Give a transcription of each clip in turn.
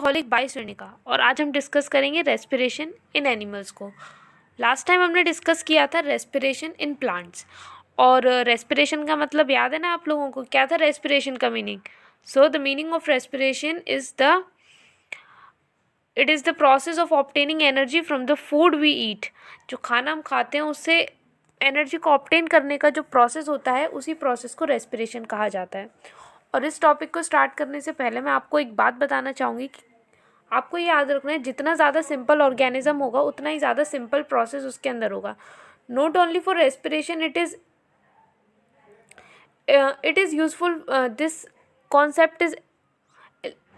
Workaholic बाइस्वेनिका और आज हम डिस्कस करेंगे रेस्पिरेशन इन एनिमल्स को। लास्ट टाइम हमने डिस्कस किया था रेस्पिरेशन इन प्लांट्स और रेस्पिरेशन का मतलब याद है ना आप लोगों को, क्या था रेस्पिरेशन का meaning? So the meaning of respiration is the process of obtaining energy from the food we eat. जो खाना हम खाते हैं उससे एनर्जी को ऑब्टेन करने का जो प्रोसेस होता है उसी प्रोसेस को रेस्पिरेशन कहा जाता है। और इस टॉपिक को स्टार्ट करने से पहले मैं आपको एक बात बताना चाहूँगी कि आपको ये याद रखना है, जितना ज़्यादा सिंपल ऑर्गेनिज्म होगा उतना ही ज़्यादा सिंपल प्रोसेस उसके अंदर होगा। Not only for respiration, it is useful, this concept is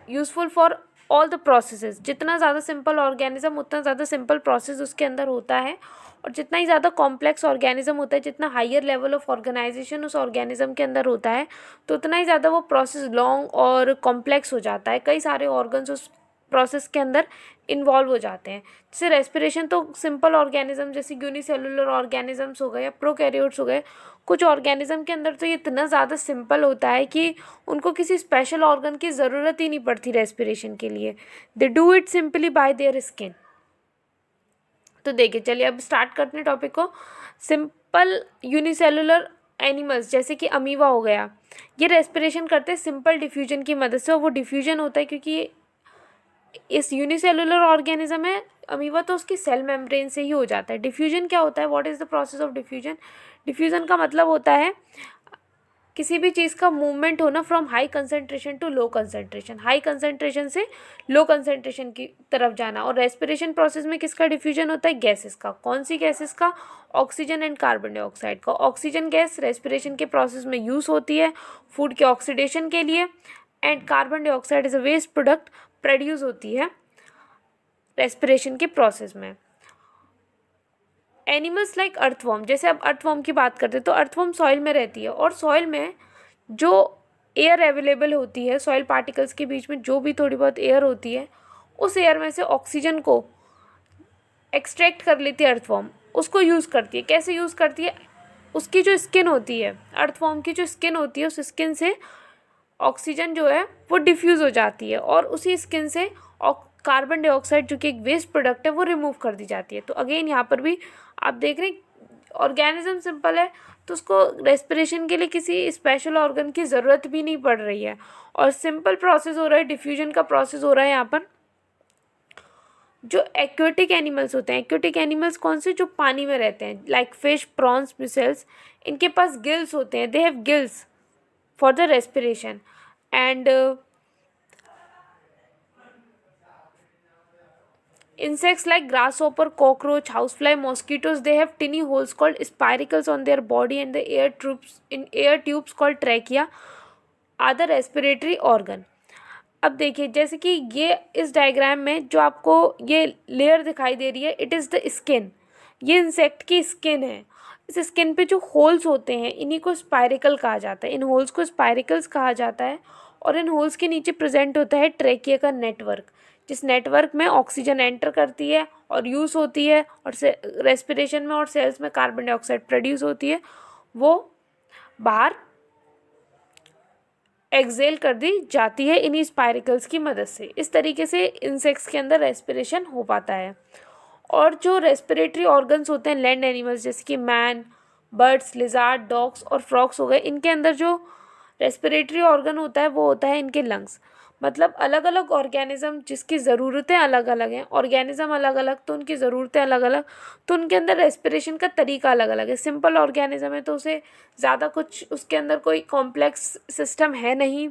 useful for all the processes. जितना ज़्यादा सिंपल ऑर्गेनिज्म उतना ज़्यादा सिंपल प्रोसेस उसके अंदर होता है, और जितना ही ज़्यादा कॉम्प्लेक्स ऑर्गेनिज्म होता है, जितना हायर लेवल ऑफ ऑर्गेनाइजेशन उस ऑर्गेनिज्म के अंदर होता है, तो उतना ही ज़्यादा वो प्रोसेस लॉन्ग और कॉम्प्लेक्स हो जाता है। कई सारे ऑर्गन्स उस प्रोसेस के अंदर इन्वॉल्व हो जाते हैं। जैसे रेस्पिरेशन तो सिंपल ऑर्गेनिज्म जैसे यूनिसेलुलर ऑर्गेनिजम्स हो गए या प्रोकैरियोट्स हो गए, कुछ ऑर्गेनिज्म के अंदर तो ये इतना ज़्यादा सिंपल होता है कि उनको किसी स्पेशल ऑर्गन की ज़रूरत ही नहीं पड़ती रेस्पिरेशन के लिए। They do it simply by their skin. तो देखिए, चलिए अब स्टार्ट करते हैं टॉपिक को। सिंपल यूनिसेलुलर एनिमल्स जैसे कि अमीबा हो गया, ये रेस्पिरेशन करते हैं सिंपल डिफ्यूजन की मदद से। और वो डिफ्यूजन होता है क्योंकि इस यूनिसेलुलर ऑर्गेनिज्म है अमीबा, तो उसकी सेल मेम्ब्रेन से ही हो जाता है। डिफ्यूजन क्या होता है? What is the process of diffusion? Diffusion का मतलब होता है किसी भी चीज़ का मूवमेंट होना from high concentration to low concentration, high concentration से लो कंसंट्रेशन की तरफ जाना। और रेस्पिरेशन प्रोसेस में किसका डिफ्यूजन होता है? गैसेस का। कौन सी गैसेस का? ऑक्सीजन एंड कार्बन डाइऑक्साइड का। ऑक्सीजन गैस रेस्पिरेशन के प्रोसेस में यूज़ होती है फूड के ऑक्सीडेशन के लिए, and carbon dioxide is a waste product produce होती है रेस्पिरेशन के प्रोसेस में। एनिमल्स लाइक अर्थवर्म, जैसे अब अर्थवर्म की बात करते हैं तो अर्थवर्म सॉइल में रहती है, और सॉइल में जो एयर अवेलेबल होती है, सॉइल पार्टिकल्स के बीच में जो भी थोड़ी बहुत एयर होती है, उस एयर में से ऑक्सीजन को एक्सट्रैक्ट कर लेती है अर्थवर्म, उसको यूज़ करती है। कैसे यूज़ करती है? उसकी जो स्किन होती है, अर्थवर्म की जो स्किन होती है, उस स्किन से ऑक्सीजन जो है वो डिफ्यूज़ हो जाती है, और उसी स्किन से कार्बन डाइऑक्साइड जो कि एक वेस्ट प्रोडक्ट है वो रिमूव कर दी जाती है। तो अगेन यहाँ पर भी आप देख रहे हैं ऑर्गेनिज्म सिंपल है तो उसको रेस्पिरेशन के लिए किसी स्पेशल ऑर्गन की ज़रूरत भी नहीं पड़ रही है, और सिंपल प्रोसेस हो रहा है, डिफ्यूजन का प्रोसेस हो रहा है यहाँ पर। जो एक्वेटिक एनिमल्स होते हैं, एक्वेटिक एनिमल्स कौन से? जो पानी में रहते हैं, लाइक फिश, प्रॉन्स, मिसल्स, इनके पास गिल्स होते हैं, दे have gills for the respiration. And insects like grasshopper, cockroach, housefly, mosquitoes, they have tiny holes called spiracles on their body, and the air tubes called trachea are the respiratory organ. अब देखिए, जैसे कि ये इस diagram में जो आपको ये लेयर दिखाई दे रही है, इट इज़ द स्किन। ये इंसेक्ट की स्किन है। इस स्किन पे जो होल्स होते हैं इन्हीं को स्पाइरिकल कहा जाता है, इन होल्स को स्पाइरिकल्स कहा जाता है। और इन होल्स के नीचे प्रेजेंट होता है ट्रेकिया का नेटवर्क, जिस नेटवर्क में ऑक्सीजन एंटर करती है और यूज़ होती है, और रेस्पिरेशन में और सेल्स में कार्बन डाइऑक्साइड प्रोड्यूस होती है, वो बाहर एक्सेल कर दी जाती है इन्हीं स्पाइरिकल्स की मदद से। इस तरीके से इंसेक्ट्स के अंदर रेस्पिरेशन हो पाता है। और जो रेस्पिरेटरी ऑर्गन्स होते हैं लैंड एनिमल्स जैसे कि मैन, बर्ड्स, लिजार्ड, डॉग्स और फ्रॉग्स हो गए, इनके अंदर जो रेस्पिरेटरी ऑर्गन होता है वो होता है इनके लंग्स। मतलब अलग अलग ऑर्गेनिज्म जिसकी ज़रूरतें अलग अलग हैं, ऑर्गेनिज्म अलग अलग तो उनकी ज़रूरतें अलग अलग, तो उनके अंदर रेस्पिरेशन का तरीका अलग अलग है। सिंपल ऑर्गेनिज्म है तो उसे ज़्यादा कुछ उसके अंदर कोई कॉम्प्लेक्स सिस्टम है नहीं,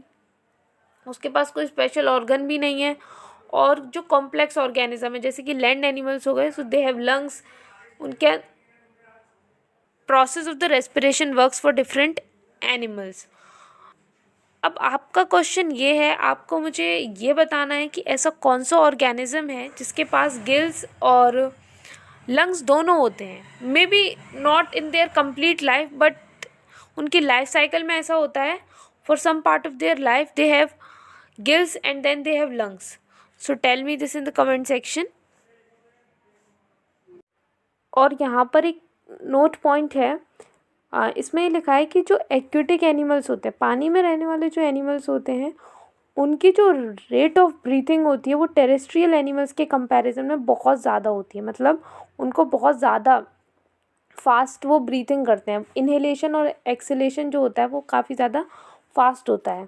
उसके पास कोई स्पेशल ऑर्गन भी नहीं है। और जो कॉम्प्लेक्स ऑर्गेनिज्म है जैसे कि लैंड एनिमल्स हो गए, सो दे हैव लंग्स, उनके process of the respiration works for different animals. अब आपका क्वेश्चन ये है, आपको मुझे ये बताना है कि ऐसा कौन सा ऑर्गेनिज्म है जिसके पास गिल्स और लंग्स दोनों होते हैं। May be not in their complete life, but उनकी लाइफ साइकिल में ऐसा होता है, for some part of their life they have gills and then they have lungs. So tell me this in the comment section. और यहाँ पर एक note point है, इसमें लिखा है कि जो एक्वेटिक एनिमल्स होते हैं, पानी में रहने वाले जो एनिमल्स होते हैं, उनकी जो रेट ऑफ ब्रीथिंग होती है वो टेरेस्ट्रियल एनिमल्स के कंपैरिजन में बहुत ज़्यादा होती है, मतलब उनको बहुत ज़्यादा फास्ट वो ब्रीथिंग करते हैं। इन्हेलेशन और एक्सलेशन जो होता है वो काफ़ी ज़्यादा फास्ट होता है।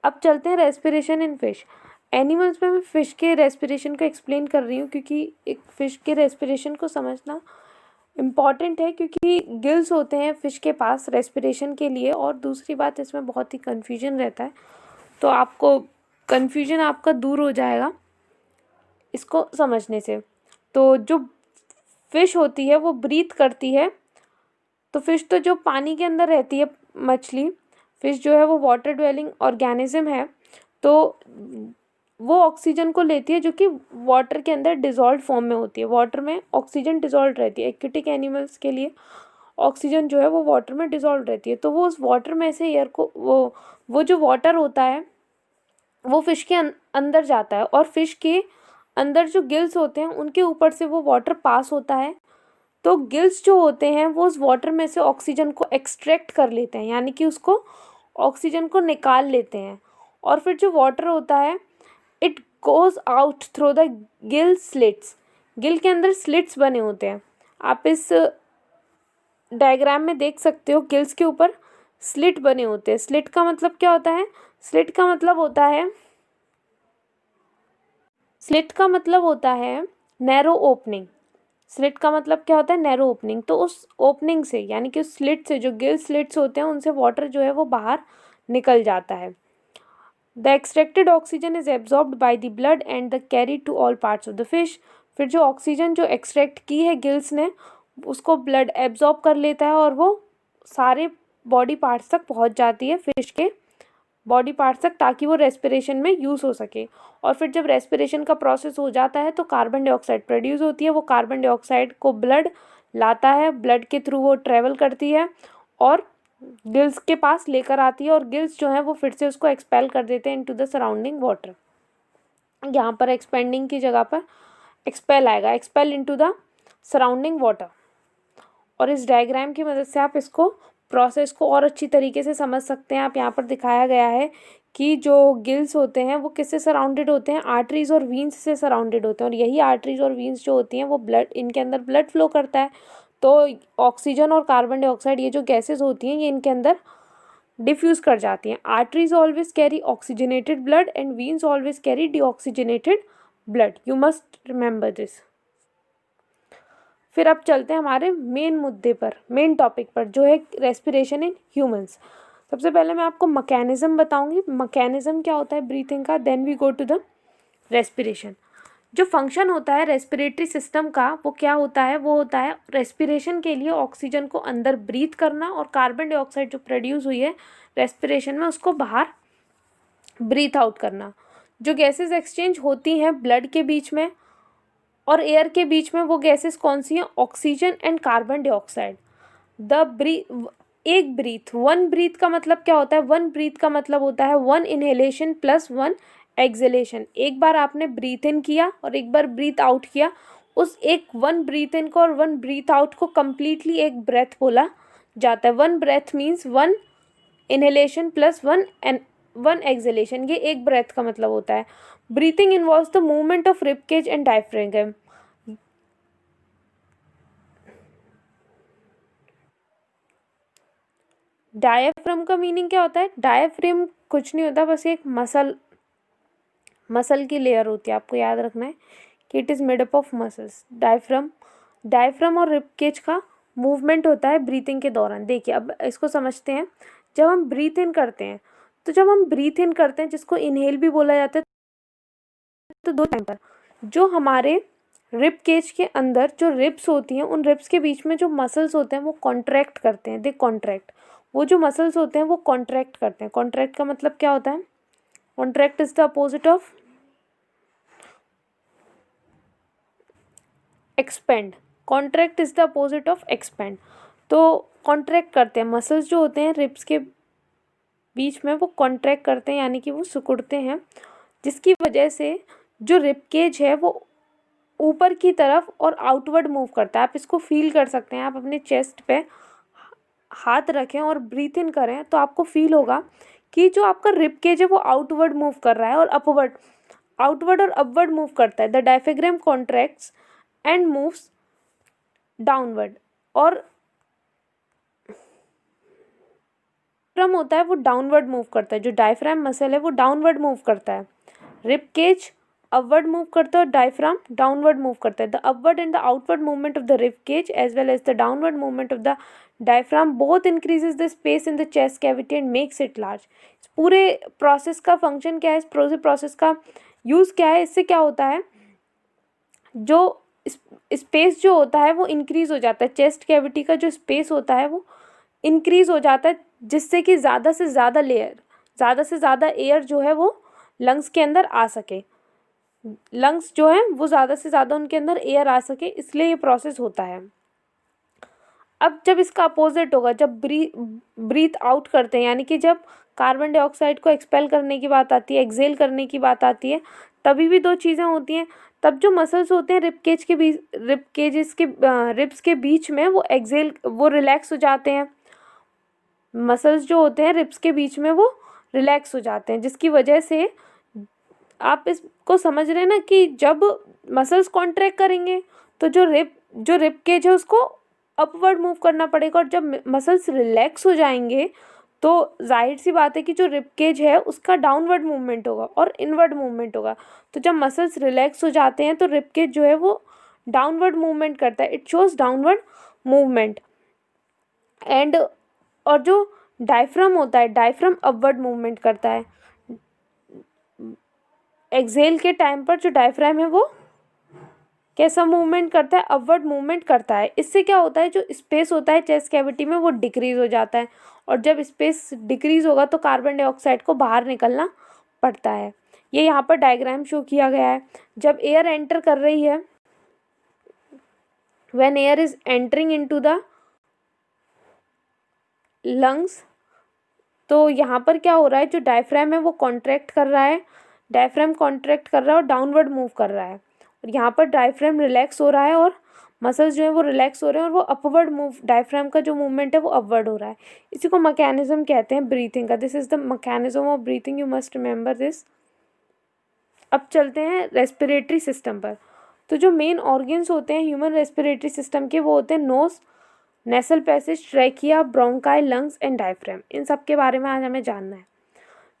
अब चलते हैं रेस्पिरेशन इन फिश। एनिमल्स में मैं फ़िश के रेस्पिरेशन को एक्सप्लेन कर रही हूँ क्योंकि एक फ़िश के रेस्पिरेशन को समझना इम्पॉर्टेंट है, क्योंकि गिल्स होते हैं फ़िश के पास रेस्पिरेशन के लिए। और दूसरी बात, इसमें बहुत ही कन्फ्यूजन रहता है, तो आपको कन्फ्यूजन आपका दूर हो जाएगा इसको समझने से। तो जो फ़िश होती है वो ब्रीथ करती है। तो फ़िश तो जो पानी के अंदर रहती है, मछली फ़िश जो है वो वाटर ड्वेलिंग ऑर्गेनिज्म है, तो वो ऑक्सीजन को लेती है जो कि वाटर के अंदर डिज़ोल्व फॉर्म में होती है। वाटर में ऑक्सीजन डिज़ोल्व रहती है। एक्वेटिक एनिमल्स के लिए ऑक्सीजन जो है वो वाटर में डिज़ोल्व रहती है, तो वो उस वाटर में से एयर को वो जो वाटर होता है वो फ़िश के अंदर जाता है, और फ़िश के अंदर जो गिल्स होते हैं उनके ऊपर से वो वाटर पास होता है। तो गिल्स जो होते हैं वो उस वाटर में से ऑक्सीजन को एक्सट्रैक्ट कर लेते हैं, यानी कि उसको ऑक्सीजन को निकाल लेते हैं। और फिर जो वाटर होता है it goes out through the gill slits. Gill के अंदर स्लिट्स बने होते हैं, आप इस डायग्राम में देख सकते हो। गिल्स के ऊपर स्लिट बने होते हैं। स्लिट का मतलब क्या होता है? स्लिट का मतलब होता है नैरो ओपनिंग। स्लिट का मतलब क्या होता है? Narrow opening. तो उस ओपनिंग से, यानी कि उस स्लिट से, जो गिल स्लिट्स होते हैं उनसे वाटर जो है वो बाहर निकल जाता है। The extracted oxygen is absorbed by the blood and the carry to all parts of the fish. फिर जो ऑक्सीजन जो एक्सट्रैक्ट की है गिल्स ने, उसको ब्लड एब्जॉर्ब कर लेता है और वो सारे बॉडी पार्ट्स तक पहुंच जाती है, फिश के बॉडी पार्ट्स तक, ताकि वो रेस्पिरेशन में यूज़ हो सके। और फिर जब रेस्पिरेशन का प्रोसेस हो जाता है तो कार्बन डाइऑक्साइड प्रोड्यूस होती है। वो कार्बन डाइऑक्साइड को ब्लड लाता है, ब्लड के थ्रू वो ट्रेवल करती है और गिल्स के पास लेकर आती है, और गिल्स जो है वो फिर से उसको एक्सपेल कर देते हैं इनटू द सराउंडिंग वाटर। यहाँ पर एक्सपेंडिंग की जगह पर एक्सपेल आएगा, expel into the surrounding water. और इस डायग्राम की मदद से आप इसको प्रोसेस को और अच्छी तरीके से समझ सकते हैं। आप यहाँ पर दिखाया गया है कि जो गिल्स होते हैं वो किससे सराउंडेड होते हैं? आर्टरीज और वीन्स से सराउंडेड होते हैं। और यही आर्टरीज और वीन्स जो होती हैं वो ब्लड, इनके अंदर ब्लड फ्लो करता है। तो ऑक्सीजन और कार्बन डाइऑक्साइड, ये जो गैसेज होती हैं, ये इनके अंदर डिफ्यूज़ कर जाती हैं। Arteries always carry oxygenated blood and veins always carry deoxygenated blood. You must remember this. फिर अब चलते हैं हमारे मेन मुद्दे पर, मेन टॉपिक पर, जो है रेस्पिरेशन इन ह्यूमंस। सबसे पहले मैं आपको मैकेनिज्म बताऊंगी, मैकेनिज्म क्या होता है ब्रीथिंग का, then we go to the respiration. जो फंक्शन होता है रेस्पिरेटरी सिस्टम का वो क्या होता है? वो होता है रेस्पिरेशन के लिए ऑक्सीजन को अंदर ब्रीथ करना और कार्बन डाइऑक्साइड जो प्रोड्यूस हुई है रेस्पिरेशन में उसको बाहर ब्रीथ आउट करना। जो गैसेस एक्सचेंज होती हैं ब्लड के बीच में और एयर के बीच में, वो गैसेस कौन सी हैं? Oxygen and carbon dioxide. एक ब्रीथ, वन ब्रीथ का मतलब क्या होता है? वन ब्रीथ का मतलब होता है one inhalation plus one exhalation. एक बार आपने ब्रीथ इन किया और एक बार ब्रीथ आउट किया, उस एक वन ब्रीथ इन को और वन ब्रीथ आउट को कंप्लीटली एक ब्रेथ बोला जाता है। One breath means one inhalation plus one exhalation, ये एक ब्रेथ का मतलब होता है। Breathing involves the movement of rib cage and diaphragm. Diaphragm का मीनिंग क्या होता है? डायफ्राम कुछ नहीं होता, बस एक मसल की लेयर होती है। आपको याद रखना है कि it is made up of muscles. Diaphragm और रिब केज का मूवमेंट होता है ब्रीथिंग के दौरान। देखिए अब इसको समझते हैं। जब हम ब्रीथ इन करते हैं, तो जब हम ब्रीथ इन करते हैं, जिसको इनहेल भी बोला जाता है, तो दो टाइम पर जो हमारे रिब केज के अंदर जो रिब्स होती हैं, उन रिब्स के बीच में जो मसल्स होते हैं वो कॉन्ट्रैक्ट करते हैं। दे कॉन्ट्रैक्ट, वो जो मसल्स होते हैं वो कॉन्ट्रैक्ट करते हैं। कॉन्ट्रैक्ट का मतलब क्या होता है? Contract is the opposite of expand. Contract is the opposite of expand. तो कॉन्ट्रैक्ट करते हैं, मसल्स जो होते हैं रिब्स के बीच में वो कॉन्ट्रैक्ट करते हैं, यानी कि वो सिकुड़ते हैं, जिसकी वजह से जो रिब केज है वो ऊपर की तरफ और आउटवर्ड मूव करता है। आप इसको फील कर सकते हैं। आप अपने चेस्ट पे हाथ रखें और ब्रीथ इन करें तो आपको फील होगा कि जो आपका रिब केज है वो आउटवर्ड मूव कर रहा है और आउटवर्ड और अपवर्ड मूव करता है। The diaphragm contracts and moves downward, और डायफ्राम होता है वो डाउनवर्ड मूव करता है। जो डायफ्राम मसल है वो डाउनवर्ड मूव करता है। रिब केज अपवर्ड मूव करता है और डायफ्राम डाउनवर्ड मूव करता है। The upward and the outward movement of the rib cage as well as the downward movement of the diaphragm both increases the space in the chest cavity and makes it large. पूरे process का function क्या है, इस process का use क्या है, इससे क्या होता है, जो स्पेस जो होता है वो इंक्रीज हो जाता है। चेस्ट कैविटी का जो स्पेस होता है वो इंक्रीज हो जाता है, जिससे कि ज़्यादा से ज़्यादा एयर जो है वो लंग्स के अंदर आ सके। लंग्स जो है वो ज़्यादा से ज़्यादा उनके अंदर एयर आ सके, इसलिए ये प्रोसेस होता है। अब जब इसका अपोजिट होगा, जब ब्रीथ आउट करते हैं, यानी कि जब कार्बन डाइऑक्साइड को एक्सपेल करने की बात आती है, एक्सेल करने की बात आती है, तभी भी दो चीज़ें होती हैं। तब जो मसल्स होते हैं रिब्स के बीच में वो रिलैक्स हो जाते हैं। मसल्स जो होते हैं रिब्स के बीच में वो रिलैक्स हो जाते हैं, जिसकी वजह से आप इसको समझ रहे हैं ना कि जब मसल्स कॉन्ट्रैक्ट करेंगे तो जो रिब केज है उसको अपवर्ड मूव करना पड़ेगा, और जब मसल्स रिलैक्स हो जाएंगे तो जाहिर सी बात है कि जो रिब केज है उसका डाउनवर्ड मूवमेंट होगा और इनवर्ड मूवमेंट होगा। तो जब मसल्स रिलैक्स हो जाते हैं तो रिब केज जो है वो डाउनवर्ड मूवमेंट करता है, it shows downward movement. And और जो डायफ्राम होता है, डायफ्राम अपवर्ड मूवमेंट करता है। एक्सेल के टाइम पर जो डायफ्राम है वो कैसा मूवमेंट करता है, अपवर्ड मूवमेंट करता है। इससे क्या होता है, जो स्पेस होता है चेस्ट कैविटी में वो डिक्रीज हो जाता है, और जब स्पेस डिक्रीज होगा तो कार्बन डाइऑक्साइड को बाहर निकलना पड़ता है। ये यहाँ पर डायग्राम शो किया गया है। जब एयर एंटर कर रही है, when air is entering into the lungs, तो यहाँ पर क्या हो रहा है, जो डायफ्राम है वो कॉन्ट्रैक्ट कर रहा है, डायफ्राम कॉन्ट्रैक्ट कर रहा है और डाउनवर्ड मूव कर रहा है। और यहाँ पर डायफ्राम रिलैक्स हो रहा है और मसल्स जो है वो रिलैक्स हो रहे हैं, और वो अपवर्ड मूव, डायफ्राम का जो मूवमेंट है वो अपवर्ड हो रहा है। इसी को मैकेनिज्म कहते हैं ब्रीथिंग का। This is the mechanism of breathing, you must remember this. अब चलते हैं रेस्पिरेटरी सिस्टम पर। तो जो मेन ऑर्गन्स होते हैं ह्यूमन रेस्पिरेटरी सिस्टम के वो होते हैं nose, nasal passage, trachea, bronchi, lungs and diaphragm. इन सब के बारे में आज हमें जानना है।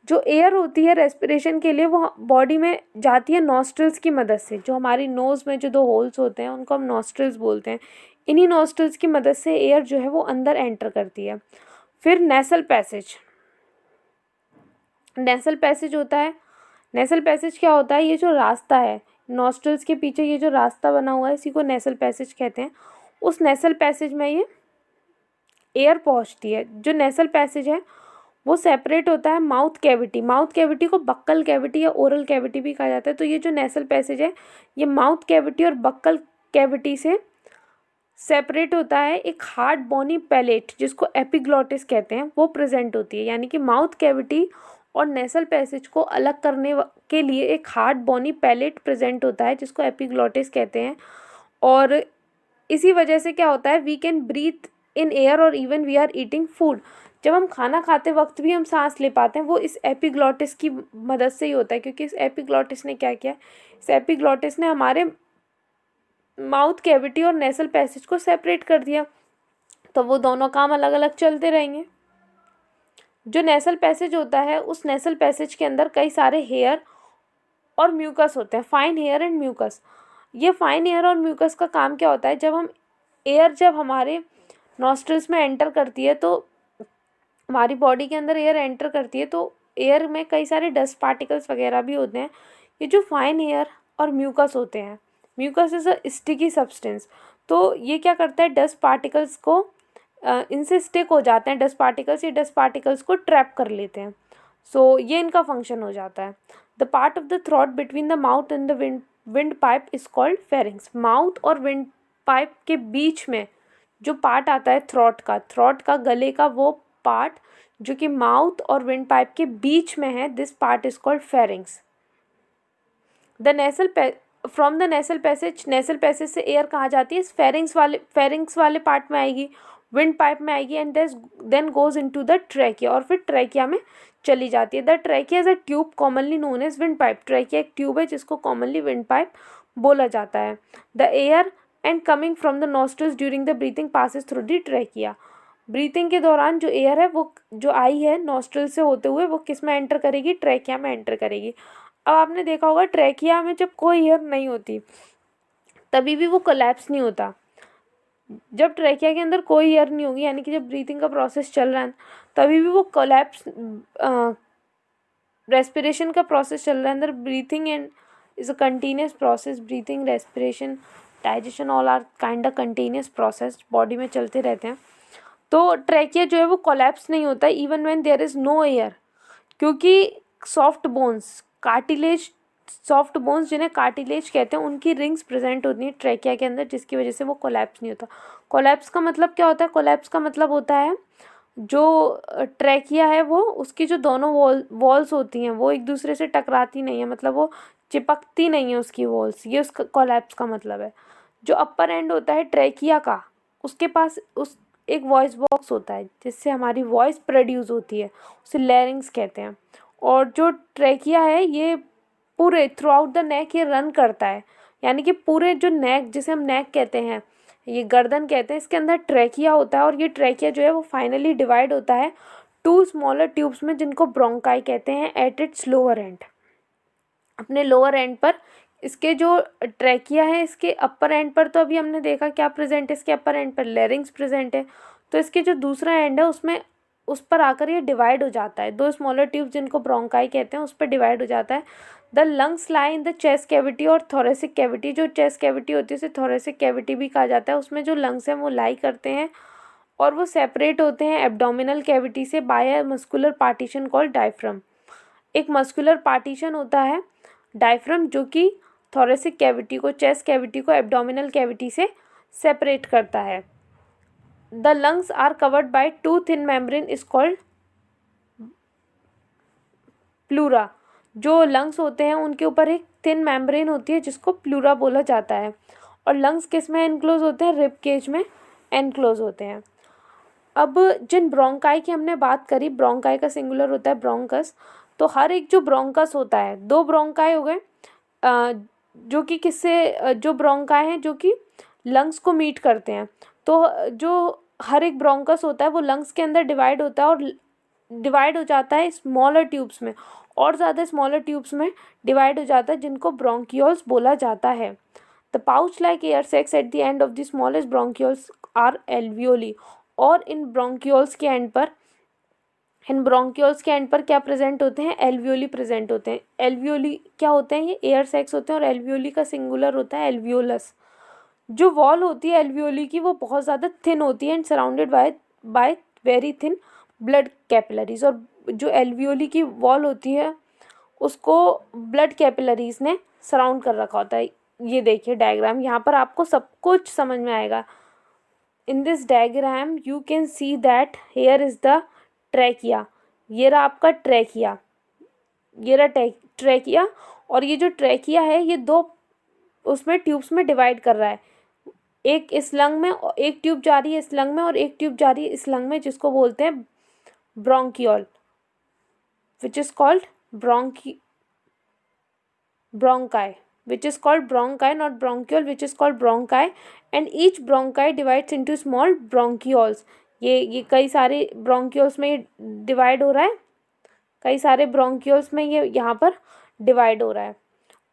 जो एयर होती है रेस्पिरेशन के लिए वो बॉडी में जाती है नॉस्ट्रल्स की मदद से। जो हमारी नोज़ में जो दो होल्स होते हैं उनको हम नॉस्ट्रल्स बोलते हैं। इन्हीं नॉस्ट्रल्स की मदद से एयर जो है वो अंदर एंटर करती है। फिर नेसल पैसेज होता है। नेसल पैसेज क्या होता है, ये जो रास्ता है नॉस्ट्रल्स के पीछे, ये जो रास्ता बना हुआ है इसी को नेसल पैसेज कहते हैं। उस नेसल पैसेज में ये एयर पहुंचती है। जो नेसल पैसेज है वो सेपरेट होता है माउथ कैविटी को बक्कल कैविटी या ओरल कैविटी भी कहा जाता है। तो ये जो नेसल पैसेज है ये माउथ कैविटी और बक्कल कैविटी से सेपरेट होता है। एक हार्ड बोनी पैलेट जिसको एपिग्लॉटिस कहते हैं वो प्रेजेंट होती है। यानी कि माउथ कैविटी और नेसल पैसेज को अलग करने के लिए एक हार्ड बोनी पैलेट प्रेजेंट होता है जिसको एपिग्लॉटिस कहते हैं। और इसी वजह से क्या होता है, we can breathe in air और even we are eating food. जब हम खाना खाते वक्त भी हम सांस ले पाते हैं वो इस एपिग्लॉटिस की मदद से ही होता है, क्योंकि इस एपिग्लॉटिस ने क्या किया, इस एपिग्लॉटिस ने हमारे माउथ कैविटी और नेसल पैसेज को सेपरेट कर दिया। तो वो दोनों काम अलग अलग चलते रहेंगे। जो नेसल पैसेज होता है उस नेसल पैसेज के अंदर कई सारे हेयर और म्यूकस होते हैं, फाइन हेयर एंड म्यूकस। ये फाइन हेयर और म्यूकस का काम क्या होता है, जब हमारे नॉस्ट्रल्स में एंटर करती है तो हमारी बॉडी के अंदर एयर एंटर करती है तो एयर में कई सारे डस्ट पार्टिकल्स वगैरह भी होते हैं। ये जो फाइन हेयर और म्यूकस होते हैं, mucus is a sticky substance. तो ये क्या करता है, डस्ट पार्टिकल्स को इनसे स्टिक हो जाते हैं डस्ट पार्टिकल्स, ये डस्ट पार्टिकल्स को ट्रैप कर लेते हैं। सो ये इनका फंक्शन हो जाता है। The part of the throat between the mouth and the wind pipe is called pharynx. Mouth और विंड पाइप के बीच में जो पार्ट आता है थ्रोट का गले का वो पार्ट जो कि माउथ और विंड पाइप के बीच में है, this part is called pharynx. Nasal passage से एयर कहाँ जाती है, फेरिंग्स वाले पार्ट में आएगी। विंड पाइप में आएगी and then goes into the trachea, और फिर ट्रैकिया में चली जाती है। The trachea is a tube commonly known as wind pipe. Trachea एक ट्यूब है जिसको कॉमनली विंड पाइप बोला जाता है। The air and coming from the nostrils during the breathing passes through the trachea. Breathing के दौरान जो एयर है वो जो आई है नॉस्ट्रल से होते हुए वो किस में एंटर करेगी, ट्रैकिया में एंटर करेगी। अब आपने देखा होगा ट्रैकिया में जब कोई एयर नहीं होती तभी भी वो कोलैप्स नहीं होता। जब ट्रैकिया के अंदर कोई एयर नहीं होगी, यानी कि जब ब्रीथिंग का प्रोसेस चल रहा है तभी भी वो कोलैप्स, रेस्पिरेशन का प्रोसेस चल रहा है अंदर। Breathing and is a continuous process. Breathing, respiration, digestion all are kind of continuous process, body में चलते रहते हैं। तो ट्रैकिया जो है वो कोलैप्स नहीं होता even when there is no air, क्योंकि soft bones, cartilage, soft bones जिन्हें कार्टिलेज कहते हैं, उनकी रिंग्स प्रेजेंट होती हैं ट्रैकिया के अंदर, जिसकी वजह से वो कोलैप्स नहीं होता। कोलैप्स का मतलब क्या होता है? कोलैप्स का मतलब होता है जो ट्रैकिया है वो उसकी जो दोनों वॉल्स होती हैं वो एक दूसरे से टकराती नहीं है, मतलब वो चिपकती नहीं है उसकी वॉल्स, ये उसका कोलैप्स का मतलब है। जो अपर एंड होता है ट्रैकिया का, उसके पास उस एक वॉइस बॉक्स होता है जिससे हमारी वॉइस प्रोड्यूस होती है, उसे लैरिंग्स कहते हैं। और जो ट्रैकिया है ये पूरे थ्रू आउट द नेक ये रन करता है, यानी कि पूरे जो नेक, जिसे हम नेक कहते हैं, ये गर्दन कहते हैं, इसके अंदर ट्रैकिया होता है। और ये ट्रैकिया जो है वो फाइनली डिवाइड होता है टू स्मॉलर ट्यूब्स में जिनको ब्रोंकाई कहते हैं एट इट्स लोअर एंड। अपने लोअर एंड पर इसके जो ट्रैकिया है, इसके अपर एंड पर तो अभी हमने देखा क्या प्रेजेंट है, इसके अपर एंड पर लैरिंग्स प्रेजेंट है। तो इसके जो दूसरा एंड है उसमें उस पर आकर ये डिवाइड हो जाता है, दो स्मॉलर ट्यूब जिनको ब्रोंकाई कहते हैं उस पर डिवाइड हो जाता है। The lungs lie in the chest cavity और थोरेसिक कैविटी। जो चेस्ट कैविटी होती है उसे थोरेसिक कैविटी भी कहा जाता है। उसमें जो लंग्स हैं वो लाई करते हैं और वो सेपरेट होते हैं एब्डोमिनल कैविटी से by a muscular partition called diaphragm. एक मस्कुलर पार्टीशन होता है डायफ्राम जो कि थोरेसिक कैविटी को, चेस्ट कैविटी को एब्डोमिनल कैविटी से सेपरेट करता है। The lungs are covered by two thin membrane is called pleura. जो लंग्स होते हैं उनके ऊपर एक थिन मेम्ब्रेन होती है जिसको प्लूरा बोला जाता है। और लंग्स किस में एनक्लोज होते हैं? रिब केज में एनक्लोज होते हैं। अब जिन ब्रोंकाई की हमने बात करी, ब्रोंकाई का सिंगुलर होता है ब्रोंकस। तो हर एक जो ब्रोंकस होता है, दो ब्रोंकाई हो गए जो कि किससे, जो ब्रोंकाई हैं जो कि लंग्स को मीट करते हैं। तो जो हर एक ब्रोंकस होता है वो लंग्स के अंदर डिवाइड होता है और डिवाइड हो जाता है स्मॉलर ट्यूब्स में, और ज़्यादा स्मॉलर ट्यूब्स में डिवाइड हो जाता है जिनको ब्रोंकियोल्स बोला जाता है। The pouch like air sacs at the end of the smallest bronchioles are alveoli. और इन ब्रोंकियोल्स के एंड पर, इन ब्रोंकियोल्स के एंड पर क्या प्रेजेंट होते हैं? एल्वियोली प्रेजेंट होते हैं। एल्वियोली क्या होते हैं? ये एयर सेक्स होते हैं और एल्वियोली का सिंगुलर होता है एल्वियोलस। जो वॉल होती है एल्वियोली की वो बहुत ज़्यादा थिन होती है and surrounded by very thin blood capillaries. और जो एल्वियोली की वॉल होती है उसको ब्लड कैपिलरीज ने सराउंड कर रखा होता है। ये देखिए डायग्राम, यहाँ पर आपको सब कुछ समझ में आएगा। In this diagram you can see that here is the trachea. ये रहा आपका ट्रैकिया, ये रहा ट्रैकिया। और ये जो ट्रैकिया है ये दो उसमें ट्यूब्स में डिवाइड कर रहा है। एक इस लंग में, एक ट्यूब जा रही है इस लंग में और एक ट्यूब जा रही है इस लंग में, जिसको बोलते हैं bronchiole, which is called bronchi, which is called bronchi, not bronchiole, which is called bronchi, and each bronchi divides into small bronchioles. ये कई सारे bronchioles में डिवाइड हो रहा है, कई सारे bronchioles में ये यहाँ पर डिवाइड हो रहा है।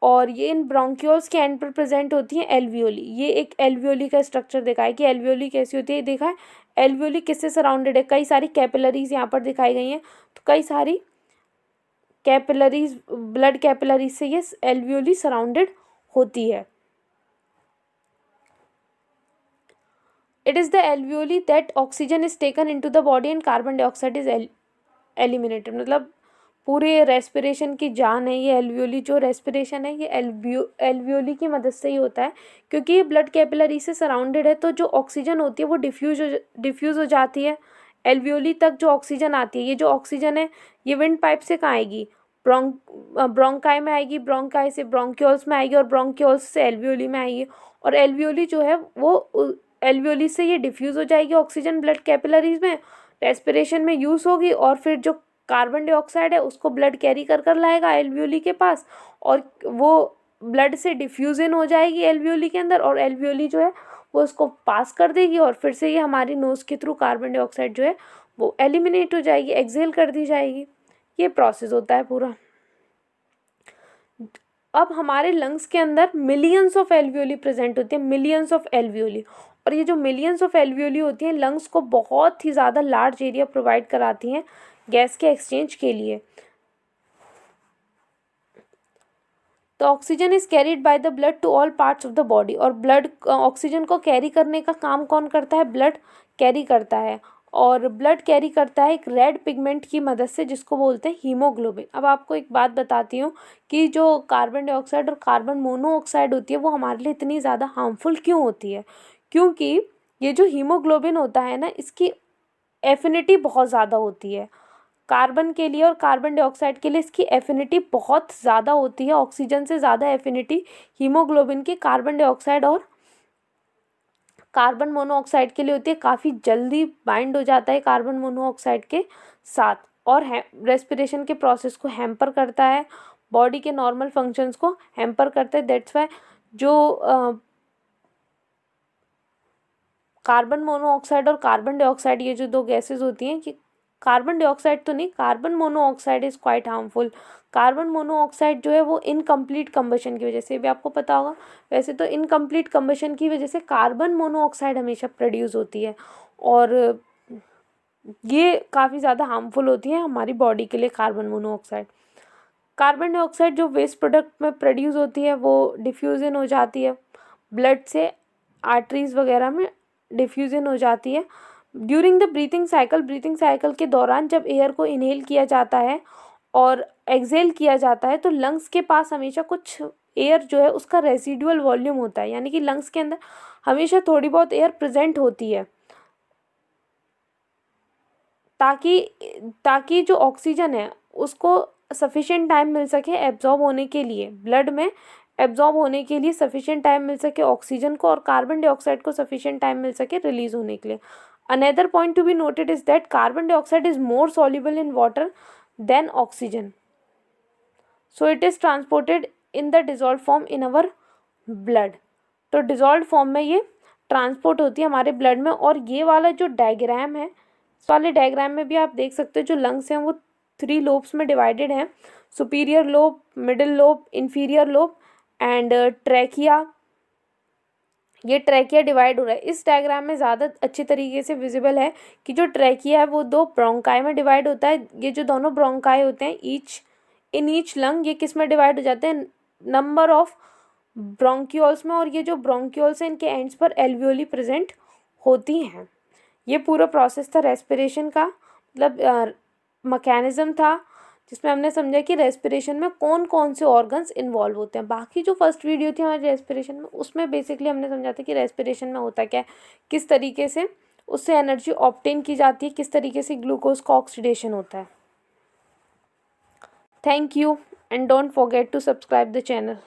और ये इन ब्रोंकियोल्स के एंड पर प्रेजेंट होती है एल्वियोली। ये एक एल्वियोली का स्ट्रक्चर देखा है कि एल्वियोली कैसी होती है, देखा है। एल्वियोली किससे सराउंडेड है? कई सारी कैपिलरीज यहाँ पर दिखाई गई हैं, तो कई सारी कैपिलरीज, ब्लड कैपिलरीज से ये एल्वियोली सराउंडेड होती है। It is the alveoli that oxygen is taken into the body and carbon dioxide is eliminated. मतलब पूरे रेस्पिरेशन की जान है ये एल्वियोली। जो रेस्पिरेशन है ये एल्वियोली की मदद से ही होता है, क्योंकि ये ब्लड कैपिलरी से सराउंडेड है। तो जो ऑक्सीजन होती है वो डिफ्यूज़ हो जाती है एल्वियोली तक। जो ऑक्सीजन आती है, ये जो ऑक्सीजन है ये विंड पाइप से कहाँ आएगी? ब्रोंकाई में आएगी, ब्रोंकाई से ब्रोंक्योल्स में आएगी और ब्रोंक्योल्स से एल्वियोली में आएगी। और एल्वियोली जो है वो एल्वियोली से ये डिफ्यूज़ हो जाएगी ऑक्सीजन ब्लड कैपिलरीज में, रेस्पिरेशन में यूज़ होगी, और फिर जो कार्बन डाइऑक्साइड है उसको ब्लड कैरी कर कर लाएगा एल्वियोली के पास, और वो ब्लड से डिफ्यूजन हो जाएगी एल्वियोली के अंदर, और एल्वियोली जो है वो उसको पास कर देगी, और फिर से ये हमारी नोज़ के थ्रू कार्बन डाइऑक्साइड जो है वो एलिमिनेट हो जाएगी, एक्सहेल कर दी जाएगी। ये प्रोसेस होता है पूरा। अब हमारे लंग्स के अंदर मिलियंस ऑफ एल्वियोली प्रेजेंट होती है, मिलियंस ऑफ एल्वियोली, और ये जो मिलियंस ऑफ एल्वियोली होती हैं लंग्स को बहुत ही ज़्यादा लार्ज एरिया प्रोवाइड कराती हैं गैस के एक्सचेंज के लिए। तो oxygen is carried by the blood to all parts of the body, और ब्लड ऑक्सीजन को कैरी करने का काम कौन करता है? ब्लड कैरी करता है, और ब्लड कैरी करता है एक रेड पिगमेंट की मदद से जिसको बोलते हैं हीमोग्लोबिन। अब आपको एक बात बताती हूँ कि जो कार्बन डाइऑक्साइड और कार्बन मोनोऑक्साइड होती है वो हमारे लिए इतनी ज़्यादा हार्मफुल क्यों होती है? क्योंकि ये जो हीमोग्लोबिन होता है ना, इसकी एफिनिटी बहुत ज़्यादा होती है कार्बन के लिए और कार्बन डाइऑक्साइड के लिए, इसकी एफिनिटी बहुत ज़्यादा होती है, ऑक्सीजन से ज़्यादा एफिनिटी हीमोग्लोबिन की कार्बन डाइऑक्साइड और कार्बन मोनोऑक्साइड के लिए होती है। काफ़ी जल्दी बाइंड हो जाता है कार्बन मोनोऑक्साइड के साथ, और रेस्पिरेशन के प्रोसेस को हैम्पर करता है, बॉडी के नॉर्मल फंक्शंस को हैम्पर करता है। दैट्स वाई जो कार्बन मोनोऑक्साइड और कार्बन डाइऑक्साइड, ये जो दो गैसेस होती हैं, कि कार्बन डाइऑक्साइड तो नहीं, carbon monoxide is quite harmful. Carbon monoxide जो है वो इनकम्प्लीट कम्बशन की वजह से, भी आपको पता होगा, वैसे तो इनकम्प्लीट कम्बशन की वजह से कार्बन मोनोऑक्साइड हमेशा प्रोड्यूस होती है, और ये काफ़ी ज़्यादा हार्मफुल होती है हमारी बॉडी के लिए कार्बन मोनोऑक्साइड। कार्बन डाइऑक्साइड जो वेस्ट प्रोडक्ट में प्रोड्यूस होती है वो डिफ्यूज़न हो जाती है ब्लड से, आर्टरीज वगैरह में डिफ्यूज़न हो जाती है। ड्यूरिंग द ब्रीथिंग साइकिल के दौरान जब एयर को इनहेल किया जाता है और एक्सहेल किया जाता है तो लंग्स के पास हमेशा कुछ एयर जो है उसका रेसिडुअल वॉल्यूम होता है, यानी कि लंग्स के अंदर हमेशा थोड़ी बहुत एयर प्रेजेंट होती है, ताकि जो ऑक्सीजन है उसको सफिशिएंट टाइम मिल सके एब्जॉर्ब होने के लिए, ब्लड में एब्जॉर्ब होने के लिए सफिशिएंट टाइम मिल सके ऑक्सीजन को, और कार्बन डाइऑक्साइड को सफिशिएंट टाइम मिल सके रिलीज होने के लिए। Another point to be noted is that carbon dioxide is more soluble in water than oxygen, so it is transported in the dissolve form in our blood. तो dissolve form में ये transport होती है हमारे blood में। और ये वाला जो डायग्राम है, इस वाले डायग्राम में भी आप देख सकते हो जो लंग्स हैं वो 3 लोब्स में डिवाइडेड हैं, superior lobe, middle lobe, inferior lobe and trachea. ये ट्रैकिया डिवाइड हो रहा है। इस डायग्राम में ज़्यादा अच्छी तरीके से विजिबल है कि जो ट्रैकिया है वो 2 ब्रोंकाई में डिवाइड होता है। ये जो दोनों ब्रोंकाई होते हैं इन ईच लंग, ये किस में डिवाइड हो जाते हैं? नंबर ऑफ ब्रोंक्यूल्स में, और ये जो ब्रोंक्यूल्स हैं इनके एंड्स पर एल्वियोली प्रेजेंट होती हैं। ये पूरा प्रोसेस था रेस्पिरेशन का, मतलब मैकेनिज्म था जिसमें हमने समझा कि रेस्पिरेशन में कौन कौन से ऑर्गन्स इन्वॉल्व होते हैं। बाकी जो फर्स्ट वीडियो थी हमारी रेस्पिरेशन में, उसमें बेसिकली हमने समझा था कि रेस्पिरेशन में होता क्या है, किस तरीके से उससे एनर्जी ऑब्टेन की जाती है, किस तरीके से ग्लूकोज का ऑक्सीडेशन होता है। Thank you and don't forget to subscribe the channel.